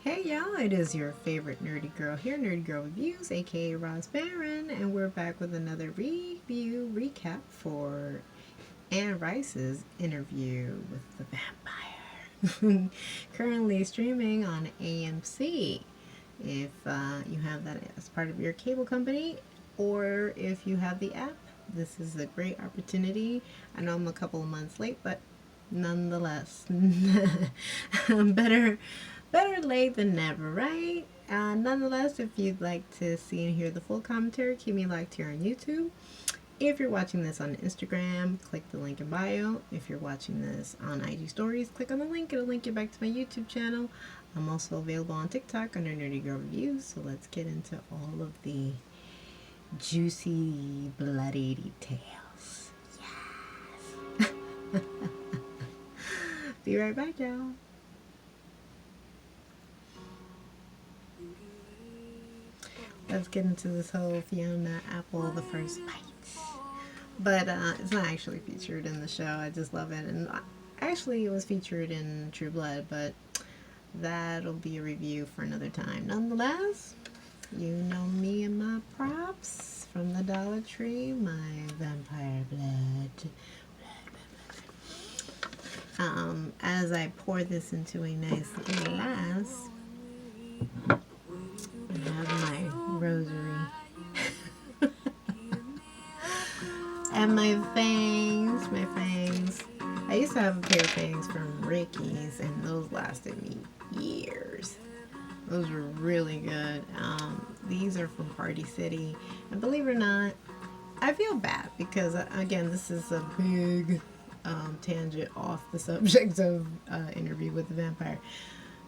Hey y'all, it is your favorite nerdy girl here, Nerdygirlreviews, aka Roz Barron, and we're back with another review recap for Anne Rice's interview with the vampire. Currently streaming on AMC. If you have that as part of your cable company, or if you have the app, this is a great opportunity. I know I'm a couple of months late, but nonetheless, better late than never, right? Nonetheless, if you'd like to see and hear the full commentary, keep me liked here on YouTube. If you're watching this on Instagram, click the link in bio. If you're watching this on IG Stories, click on the link. It'll link you back to my YouTube channel. I'm also available on TikTok under Nerdygirlreviews. So let's get into all of the juicy, bloody details. Yes! Be right back, y'all. Let's get into this whole Fiona Apple the first bite. But it's not actually featured in the show. I just love it. And actually it was featured in True Blood, but that'll be a review for another time. Nonetheless, you know me and my props from the Dollar Tree, my vampire blood. As I pour this into a nice glass, I have my rosary and my fangs. I used to have a pair of fangs from Ricky's, and those lasted me years. Those were really good. These are from Party City, and believe it or not, I feel bad because again, this is a big tangent off the subject of Interview with the Vampire.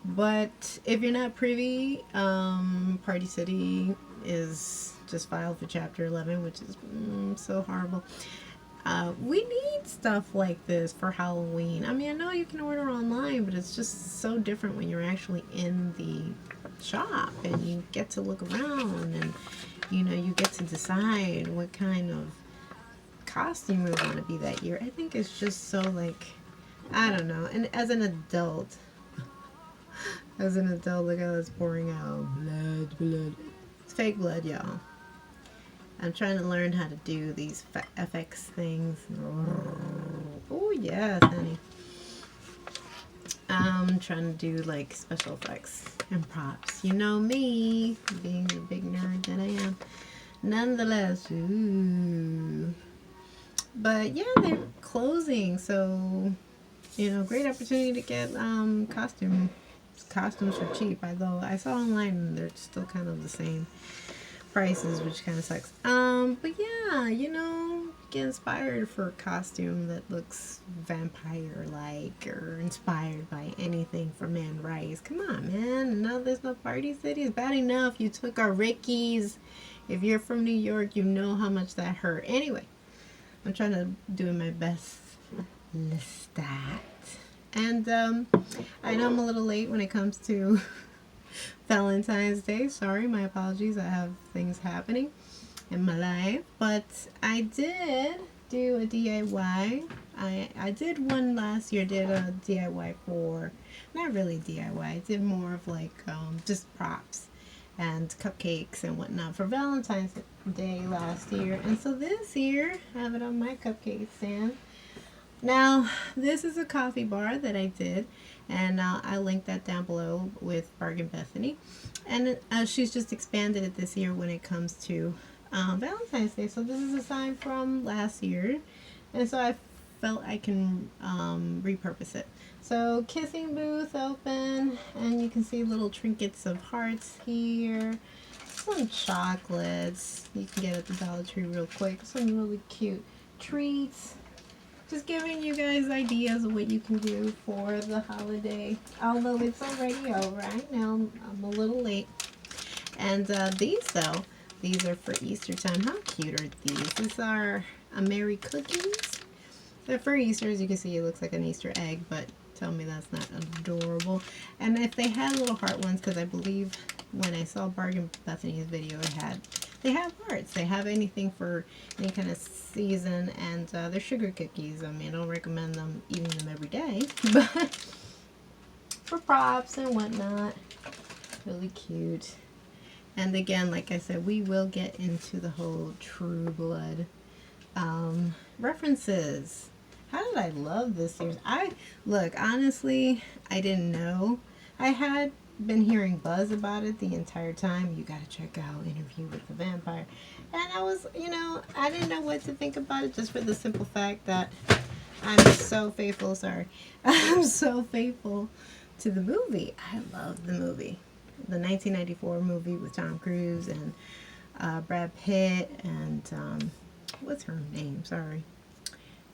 But if you're not privy, Party City is just filed for Chapter 11, which is so horrible. We need stuff like this for Halloween. I mean, I know you can order online, but it's just so different when you're actually in the shop and you get to look around and, you know, you get to decide what kind of costume you want to be that year. I think it's just so, like, I don't know. And as an adult, look how it's pouring out. Blood. It's fake blood, y'all. I'm trying to learn how to do these FX things. Oh, yes, honey. I'm trying to do, like, special effects and props. You know me, being the big nerd that I am. Nonetheless, ooh. But, yeah, they're closing, so, you know, great opportunity to get costumes for cheap, although I saw online they're still kind of the same prices, which kind of sucks. But yeah, you know, get inspired for a costume that looks vampire-like or inspired by anything from Anne Rice. Come on, man. No, there's no Party City. It's bad enough you took our Rickies. If you're from New York, you know how much that hurt. Anyway, I'm trying to do my best. Lestat. And I know I'm a little late when it comes to Valentine's Day. Sorry, my apologies. I have things happening in my life. But I did do a DIY. I did one last year. Did a DIY for, not really DIY. I did more of like just props and cupcakes and whatnot for Valentine's Day last year. And so this year, I have it on my cupcake stand. Now, this is a coffee bar that I did, and I'll link that down below with Bargain Bethany. And she's just expanded it this year when it comes to Valentine's Day. So this is a sign from last year, and so I felt I can repurpose it. So kissing booth open, and you can see little trinkets of hearts here. Some chocolates you can get at the Dollar Tree real quick. Some really cute treats. Just giving you guys ideas of what you can do for the holiday. Although it's already over. I know I'm a little late. And these though, these are for Easter time. How cute are these? These are Mary cookies. They're for Easter. As you can see, it looks like an Easter egg, but tell me that's not adorable. And if they had little heart ones, because I believe when I saw Bargain Bethany's video, they have hearts. They have anything for any kind of season, and they're sugar cookies. I mean, I don't recommend them eating them every day, but for props and whatnot. Really cute. And again, like I said, we will get into the whole True Blood references. How did I love this series? Look, honestly, I didn't know. I had been hearing buzz about it the entire time. You gotta check out Interview with the Vampire. And I was, I didn't know what to think about it, just for the simple fact that I'm so faithful, sorry. I'm so faithful to the movie. I love the movie. The 1994 movie with Tom Cruise and Brad Pitt and what's her name? Sorry,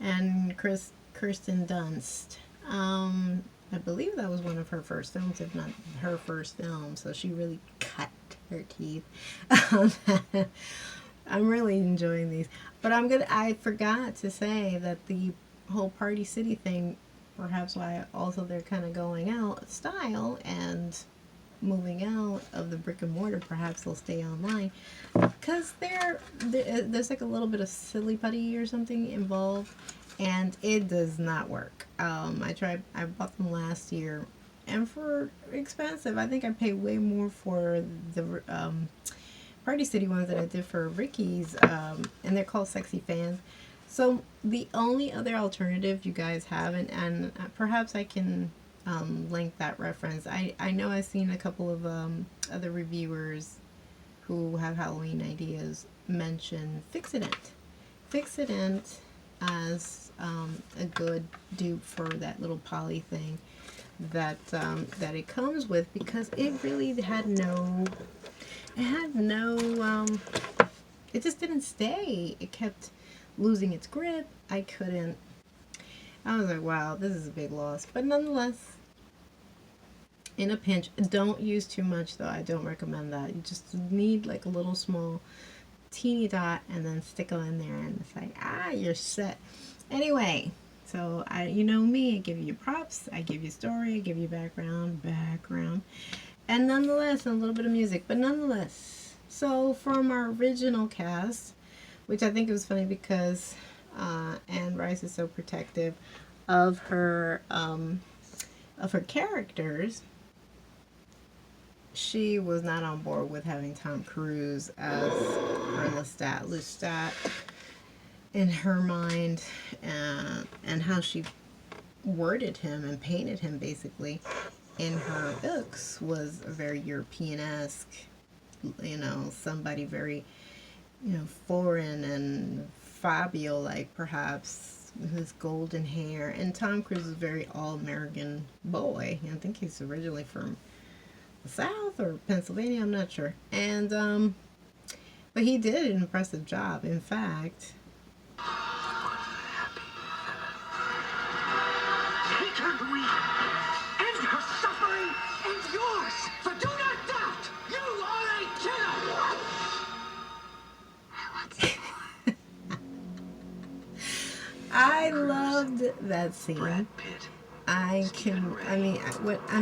and Kirsten Dunst. I believe that was one of her first films, if not her first film. So she really cut her teeth. I'm really enjoying these, but I forgot to say that the whole Party City thing, perhaps why also they're kind of going out style and moving out of the brick and mortar. Perhaps they'll stay online because there's like a little bit of silly putty or something involved, and it does not work. I bought them last year, and for expensive, I think I paid way more for the Party City ones than I did for Ricky's, and they're called Sexy Fans. So the only other alternative you guys have, and perhaps I can link that reference. I know I've seen a couple of other reviewers who have Halloween ideas mention Fix-It-Ent. Fix-It-Ent as a good dupe for that little poly thing that it comes with, because it really had no, it just didn't stay. It kept losing its grip. I was like, wow, this is a big loss. But nonetheless, in a pinch, don't use too much though. I don't recommend that. You just need like a little small teeny dot and then stick it in there, and it's like, you're set. Anyway, so you know me, I give you props, I give you story, I give you background, and nonetheless, a little bit of music, but nonetheless. So from our original cast, which I think it was funny because Anne Rice is so protective of her characters. She was not on board with having Tom Cruise as her Lestat in her mind, and how she worded him and painted him basically in her books was very European-esque, somebody very, foreign and Fabio, like perhaps, his golden hair. And Tom Cruise is very all-American boy. I think he's originally from the South or Pennsylvania, I'm not sure. And but he did an impressive job. In fact, take her, Louis. End her suffering and yours. For do not doubt, you are a killer. I loved that scene. I'm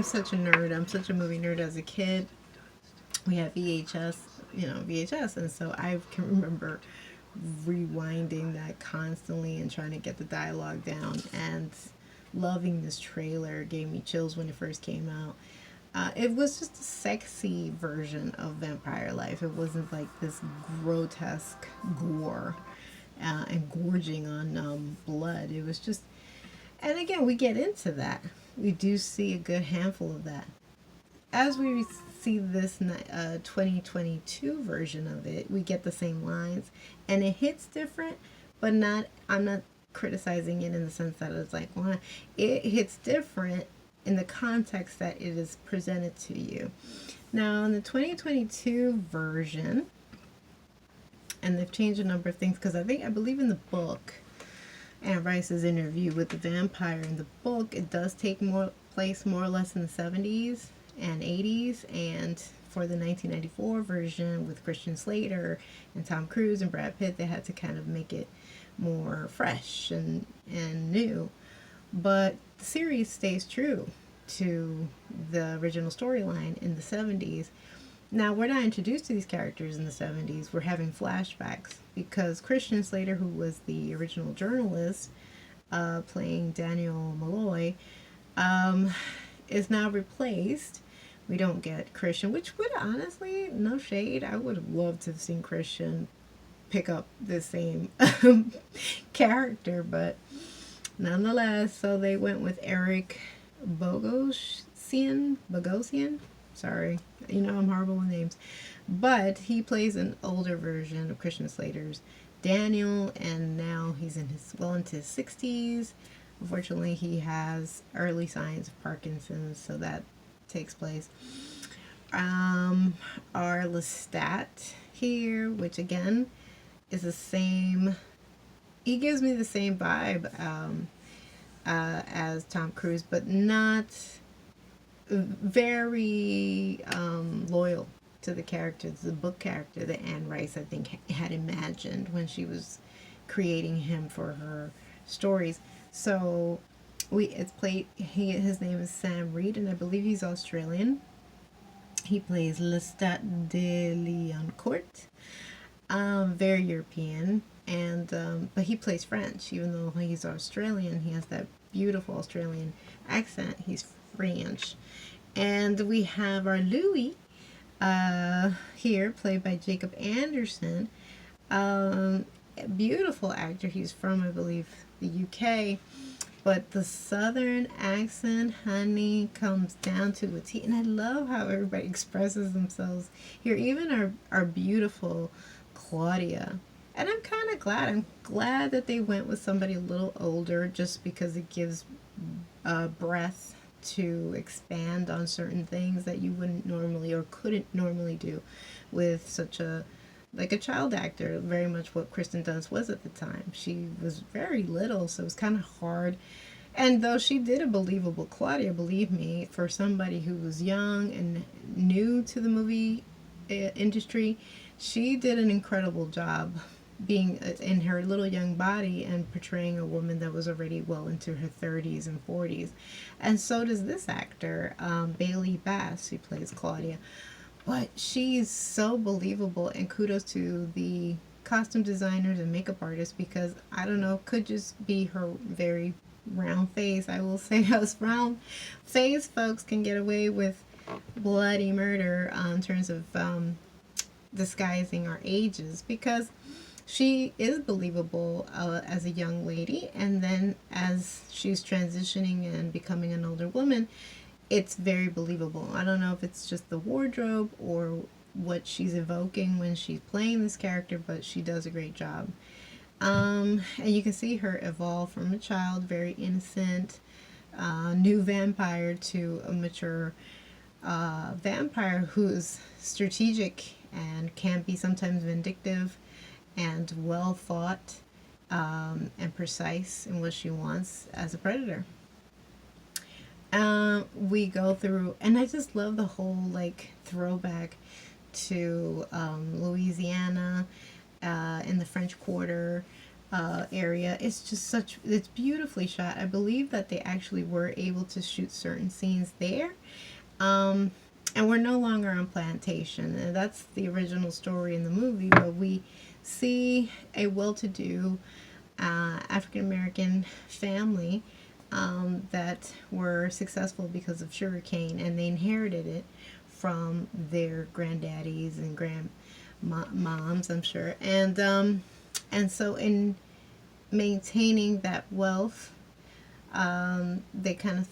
such a nerd. I'm such a movie nerd. As a kid, we had VHS, and so I can remember rewinding that constantly and trying to get the dialogue down, and loving this trailer. It gave me chills when it first came out. It was just a sexy version of vampire life. It wasn't like this grotesque gore and gorging on blood. It was just, and again, we get into that. We do see a good handful of that. As we see this 2022 version of it, we get the same lines, and it hits different, but I'm not criticizing it in the sense that it's like, well, it hits different in the context that it is presented to you. Now, in the 2022 version, and they've changed a number of things, because I believe in the book, Anne Rice's Interview with the Vampire, in the book, it does take place more or less in the 70s and 80s, and for the 1994 version with Christian Slater and Tom Cruise and Brad Pitt, they had to kind of make it more fresh and new. But the series stays true to the original storyline in the 70s. Now, we're not introduced to these characters in the 70s. We're having flashbacks because Christian Slater, who was the original journalist playing Daniel Malloy, is now replaced we don't get Christian, which would honestly, no shade, I would have loved to have seen Christian pick up the same character, but nonetheless, so they went with Eric Bogosian. Sorry, you know I'm horrible with names, but he plays an older version of Christian Slater's Daniel, and now he's into his 60s. Unfortunately, he has early signs of Parkinson's, so that takes place. Our Lestat here, which again is the same. He gives me the same vibe as Tom Cruise, but not very loyal to the character, the book character that Anne Rice, I think, had imagined when she was creating him for her stories. So his name is Sam Reed, and I believe he's Australian. He plays Lestat de Liancourt, very European, and but he plays French, even though he's Australian. He has that beautiful Australian accent. He's French. And we have our Louis here, played by Jacob Anderson. Beautiful actor. He's from, I believe, the UK. But the southern accent, honey, comes down to a T. And I love how everybody expresses themselves here. Even our beautiful Claudia. And I'm kind of glad. I'm glad that they went with somebody a little older, just because it gives breath to expand on certain things that you wouldn't normally or couldn't normally do with such a child actor. Very much what Kristen Dunst was at the time. She was very little, so it was kind of hard. And though she did a believable Claudia, believe me, for somebody who was young and new to the movie industry, she did an incredible job being in her little young body and portraying a woman that was already well into her 30s and 40s. And so does this actor, Bailey Bass, who plays Claudia. But she's so believable, and kudos to the costume designers and makeup artists, because I don't know, could just be her very round face. I will say us round face folks can get away with bloody murder in terms of disguising our ages, because she is believable as a young lady, and then as she's transitioning and becoming an older woman, it's very believable. I don't know if it's just the wardrobe or what she's evoking when she's playing this character, but she does a great job. And you can see her evolve from a child, very innocent, new vampire, to a mature vampire who's strategic and can be sometimes vindictive and well thought and precise in what she wants as a predator. We go through, and I just love the whole throwback to Louisiana in the French Quarter area. It's just it's beautifully shot. I believe that they actually were able to shoot certain scenes there. And we're no longer on plantation. And that's the original story in the movie, but we see a well-to-do African-American family that were successful because of sugarcane, and they inherited it from their granddaddies and grandmoms, I'm sure. And so in maintaining that wealth, they kind of